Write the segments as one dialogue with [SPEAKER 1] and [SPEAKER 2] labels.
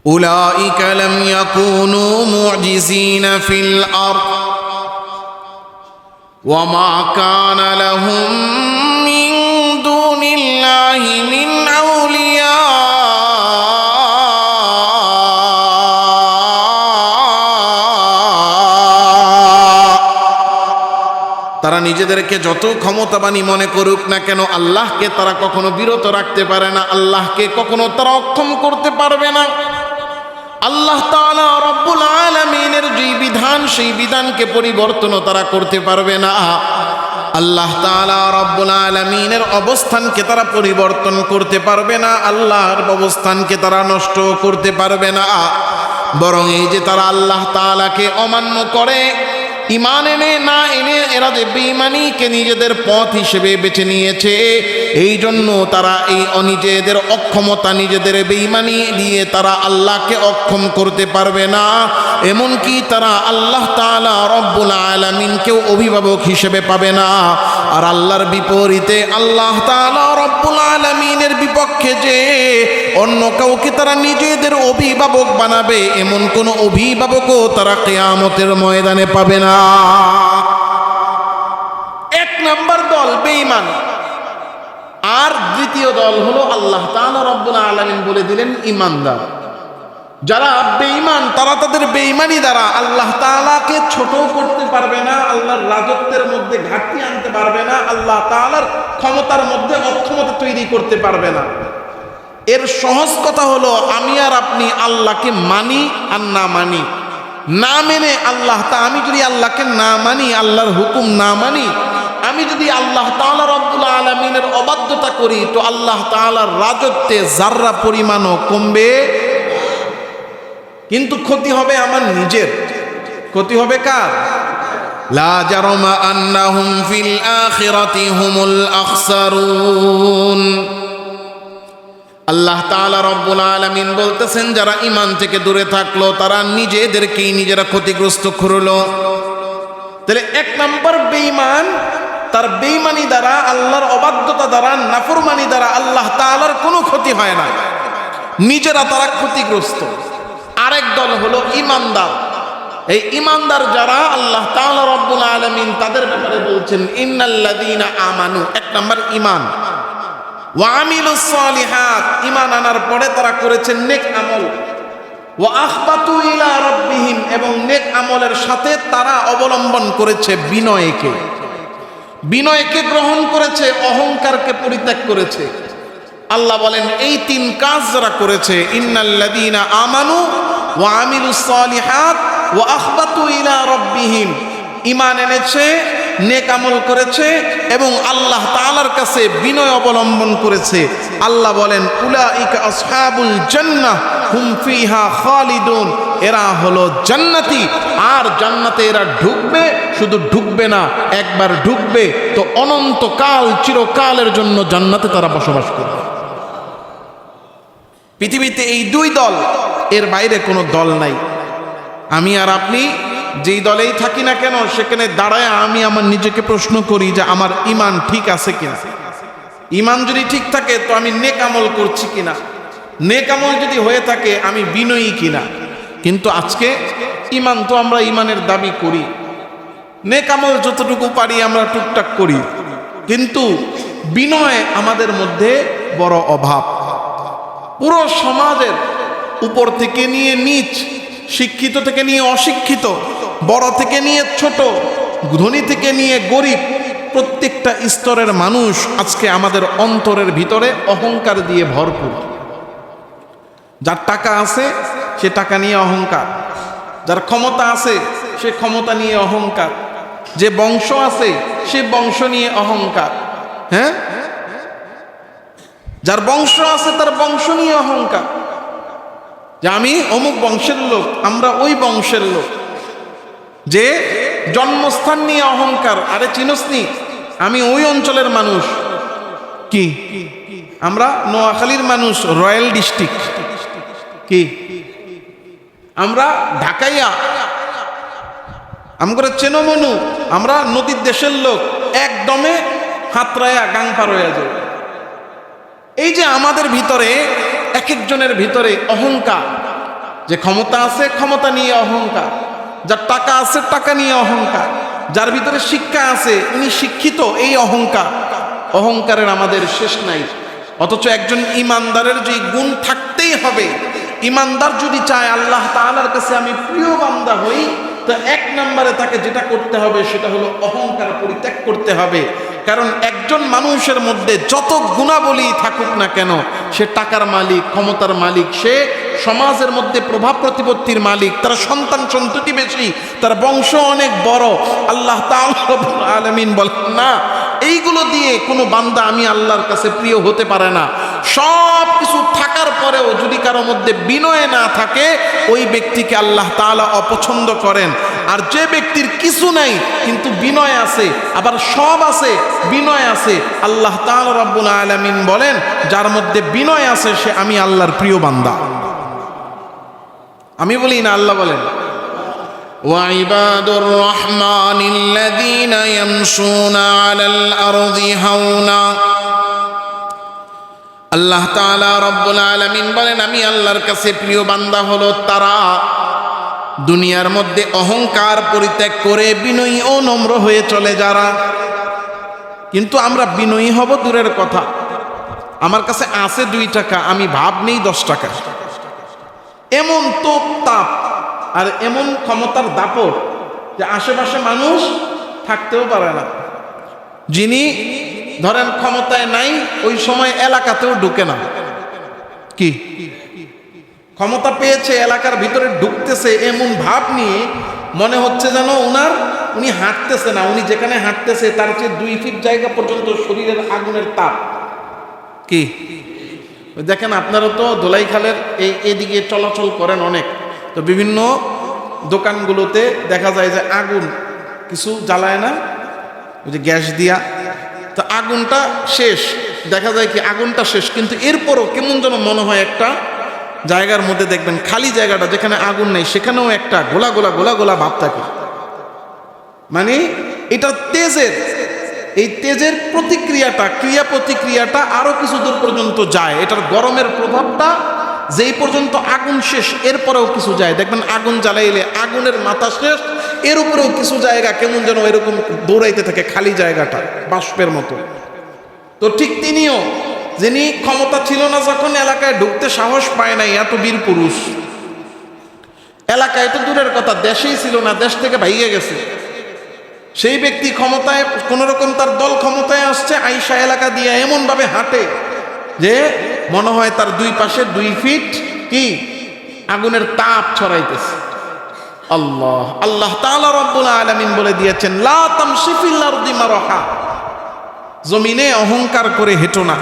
[SPEAKER 1] أولئك لم يكونوا معجزين في الأرض وما كان لهم من دون الله من أولياء তারা নিজেদেরকে যত ক্ষমতাবানী মনে করুক না কেন, আল্লাহকে তারা কখনো বিরত রাখতে পারে না, আল্লাহকে কখনো তারা অক্ষম করতে পারবে না। আল্লাহ তাআলা রব্বুল আলামিনের যে বিধান, সেই বিধানকে পরিবর্তনও তারা করতে পারবে না। আল্লাহ তাআলা রব্বুল আলামিনের অবস্থানকে তারা পরিবর্তন করতে পারবে না, আল্লাহর অবস্থানকে তারা নষ্ট করতে পারবে না। বরং এই যে তারা আল্লাহ তাআলাকে অমান্য করে, ঈমান এনে না এনে এরা যে বেঈমানিকে নিজেদের পথ হিসেবে বেছে নিয়েছে, এই জন্য তারা এই নিজেদের অক্ষমতা, নিজেদের বেঈমানি দিয়ে তারা আল্লাহকে অক্ষম করতে পারবে না। এমনকি তারা আল্লাহ তাআলা রব্বুল আলামিনকেও অভিভাবক হিসেবে পাবে না। আর আল্লাহর বিপরীতে আল্লাহ তাআলা রব্বুল আলামিনের বিপক্ষে যে অন্য কাউকে তারা নিজেদের অভিভাবক বানাবে, এমন কোন অভিভাবকও তারা কিয়ামতের ময়দানে পাবে না। এক নাম্বার দল বেঈমান, আর দ্বিতীয় দল হলো আল্লাহ তাআলা রব্বুল আলামিন বলে দিলেন ঈমানদার। যারা বেঈমান তারা তাদের বেঈমানি দ্বারা আল্লাহ তাআলাকে ছোট করতে পারবে না, আল্লাহর রাজত্বের মধ্যে ঘাটতি আনতে পারবে না, আল্লাহ তাআলার ক্ষমতার মধ্যে অক্ষমতা তৈরি করতে পারবে না। এর সহজ কথা হলো, আমি আর আপনি আল্লাহকে মানি আর না মানি, না মেনে আমি যদি আল্লাহকে না মানি, আল্লাহর হুকুম না মানি, আমি যদি আল্লাহ তাআলা রব্বুল আলামিনের অবাধ্যতা করি, তো আল্লাহ তাআলার রাজত্বে যাররা পরিমাণও কমবে, কিন্তু ক্ষতি হবে আমার নিজের। ক্ষতি হবে কার? লা জারমা আন্নাহুম ফিল আখিরাতি হুমুল আখসারুন। আল্লাহ তাআলা রব্বুল আলামিন বলতেছেন, যারা ঈমান থেকে দূরে থাকলো তারা নিজেদেরকেই নিজেরা ক্ষতিগ্রস্ত করলো। তাহলে এক নাম্বার বেঈমান, তার বেঈমানি দ্বারা, আল্লাহর অবাধ্যতা দ্বারা, নাফরমানি দ্বারা আল্লাহ তাআলার কোনো ক্ষতি হয় না, নিজেরা তারা ক্ষতিগ্রস্ত। আরেক দল হলো ঈমানদার। এই ঈমানদার যারা, আল্লাহ তাআলা রব্বুল আলামিন তাদের ব্যাপারে বলছেন ইন্নাল্লাযীনা আমানু, এক নাম্বার ঈমান, ওয়া আমিলুস সালিহাত, ঈমান আনার পরে তারা করেছেন নেক আমল, ওয়া আখবাতু ইলা রাব্বিহিম, এবং নেক আমলের সাথে তারা অবলম্বন করেছে বিনয়কে, বিনয়কে গ্রহণ করেছে, অহংকারকে পরিত্যাগ করেছে। আল্লাহ বলেন এই তিন কাজ যারা করেছে, ইন্নাল্লাযীনা আমানু ওয়া আমিলুস সালিহাত ওয়া আখবাতু ইলা রাব্বিহিম, ঈমান এনেছে, নেক আমল করেছে এবং আল্লাহ তাআলার কাছে বিনয় অবলম্বন করেছে। আল্লাহ বলেন উলাইকা আসহাবুল জান্নাহ হুম ফিহা খালিদুন, এরা হলো জান্নাতি, আর জান্নাতে এরা ঢুকবে, শুধু ঢুকবে না, একবার ঢুকবে তো অনন্তকাল, চিরকালের জন্য জান্নাতে তারা বসবাস করবে। পৃথিবীতে এই দুই দল, এর বাইরে কোনো দল নাই। আমি আর আপনি যেই দলেই থাকি না কেন, সেখানে দাঁড়ায় আমি আমার নিজেকে প্রশ্ন করি যে আমার ঈমান ঠিক আছে কিনা। ঈমান যদি ঠিক থাকে তো আমি নেক আমল করছি কিনা, নেক আমল যদি হয়ে থাকে আমি বিনয়ী কিনা। কিন্তু আজকে ঈমান তো আমরা ঈমানের দাবি করি, নেক আমল যতটুকু পারি আমরা টুকটাক করি, কিন্তু বিনয় আমাদের মধ্যে বড় অভাব। পুরো সমাজের উপর থেকে নিয়ে নিচ, শিক্ষিত থেকে নিয়ে অশিক্ষিত, বড় থেকে নিয়ে ছোট, ধনী থেকে নিয়ে গরিব, প্রত্যেকটা স্তরের মানুষ আজকে আমাদের অন্তরের ভিতরে অহংকার দিয়ে ভরপুর। যার টাকা আছে সে টাকা নিয়ে অহংকার, যার ক্ষমতা আছে সে ক্ষমতা নিয়ে অহংকার, যে বংশ আছে সে বংশ নিয়ে অহংকার। হ্যাঁ, যার বংশ আছে তার বংশ নিয়ে অহংকার, যে আমি অমুক বংশের লোক, আমরা ওই বংশের লোক। যে জন্মস্থান নিয়ে অহংকার, আরে চিনসনি আমি ওই অঞ্চলের মানুষ, কি আমরা নোয়াখালীর মানুষ, রয়্যাল ডিস্ট্রিক্ট, কি আমরা ঢাকাইয়া, আমরা চেনমনু, আমরা নদীর দেশের লোক, একদমে হাতরায়া গাং পার হয়ে যায়। এই যে আমাদের ভিতরে এক একজনের ভিতরে অহংকার, যে ক্ষমতা আছে ক্ষমতা নিয়ে অহংকার, যার টাকা আছে টাকা নিয়ে অহংকার, যার ভিতরে শিক্ষা আছে উনি শিক্ষিত, এই অহংকার। অহংকারের আমাদের শেষ নাই। অথচ একজন ইমানদারের যে গুণ থাকতেই হবে, ইমানদার যদি চায় আল্লাহ তাআলার কাছে আমি প্রিয় বান্দা হই, তো এক নম্বরে তাকে যেটা করতে হবে সেটা হলো অহংকার পরিত্যাগ করতে হবে। কারণ একজন মানুষের মধ্যে যত গুণাবলী থাকুক না কেন, সে টাকার মালিক, ক্ষমতার মালিক, সে সমাজের মধ্যে প্রভাব প্রতিপত্তির মালিক, তার সন্তান সন্ততি বেশি, তার বংশ অনেক বড়, আল্লাহ তাআলা রব্বুল আলামিন বলেন না এইগুলো দিয়ে কোনো বান্দা আমি আল্লাহর কাছে প্রিয় হতে পারে না। সব কিছু থাকার পরেও যদি কারো মধ্যে বিনয় না থাকে, ওই ব্যক্তিকে আল্লাহ তাআলা অপছন্দ করেন। আর যে ব্যক্তির কিছু নাই কিন্তু বিনয় আছে, আবার সব আছে বিনয় আছে, আল্লাহ তাআলা রব্বুল আলামিন বলেন যার মধ্যে বিনয় আছে সে আমি আল্লাহর প্রিয় বান্দা। আমি বলি না, আল্লাহ বলেন ওয়াইবাদুর রহমানিল্লাযীনা ইয়ামশুনা আলাল আরদি হাওনা। আল্লাহ তাআলা রব্বুল আলামিন বলেন আমি আল্লাহর কাছে প্রিয় বান্দা হলো তারা দুনিয়ার মধ্যে অহংকার পরিত্যাগ করে বিনয়ী ও নম্র হয়ে চলে যারা। কিন্তু আমরা বিনয়ী হব দূরের কথা, আমার কাছে আছে 2 টাকা, আমি ভাব নেই 10 টাকা, এমন তোপ তাপ আর এমন ক্ষমতার দাপট যে আশেপাশে মানুষ থাকতেও পারে না। যিনি ধরেন ক্ষমতায় নাই, ওই সময় এলাকাতেও ঢুকে না। কি ক্ষমতা পেয়েছে, এলাকার ভিতরে ঢুকতেছে এমন ভাব নিয়ে, মনে হচ্ছে যেন উনি হাঁটতেছে না, উনি যেখানে হাঁটতেছে তার চেয়ে 2 ফিট জায়গা পর্যন্ত শরীরের আগুনের তাপ। কি দেখেন, আপনারা তো ধোলাইখালের এদিকে চলাচল করেন অনেক, তো বিভিন্ন দোকানগুলোতে দেখা যায় যে আগুন কিছু জ্বালায় না, ওই যে গ্যাস দিয়া, তো আগুনটা শেষ, দেখা যায় কি আগুনটা শেষ, কিন্তু এরপরও কেমন যেন মনে হয় একটা জায়গার মধ্যে দেখবেন খালি জায়গাটা যেখানে আগুন নেই সেখানেও একটা গোলা গোলা গোলা গোলা ভাব থাকে। মানে এটা তেজের, এই তেজের প্রতিক্রিয়াটা, ক্রিয়া প্রতিক্রিয়াটা আরো কিছু দূর পর্যন্ত যায়। এটার গরমের প্রভাবটা যেই পর্যন্ত আগুন শেষ, এরপরেও কিছু যায়। দেখবেন আগুন জ্বালাইলে আগুনের মাথা শেষ, এর উপরেও কিছু জায়গা কেমন যেন এরকম দৌড়াইতে থাকে, খালি জায়গাটা বাষ্পের মতো। তো ঠিক তিনিও, যিনি ক্ষমতা ছিল না যখন, এলাকায় ঢুকতে সাহস পায় নাই, এত বীর পুরুষ, এলাকায় তো দূরের কথা দেশেই ছিল না, দেশ থেকে ভাইগে গেছে, সেই ব্যক্তি ক্ষমতায় কোন রকম তার দল ক্ষমতায় আসছে, আইসা এলাকা দিয়ে এমন ভাবে হাঁটে যে মনে হয় তার 2 পাশে 2 ফিট কি আগুনের তাপ ছড়াইতেছে। আল্লাহ তাআলা রব্বুল আলামিন বলে দিয়েছেন লা তামশি ফিল আরদি মারহা, জমিনে অহংকার করে হেঁটো না।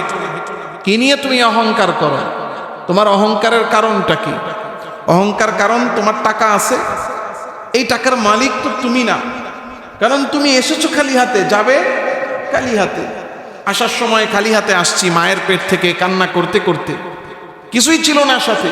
[SPEAKER 1] কি নিয়ে তুমি অহংকার করো? তোমার অহংকারের কারণটা কি? অহংকার কারণ তোমার টাকা আছে, এই টাকার মালিক তো তুমি না, কারণ তুমি এসেছো খালি হাতে, যাবে খালি হাতে। আসার সময় খালি হাতে আসছি, মায়ের পেট থেকে কান্না করতে করতে, কিছুই ছিল না সাথে।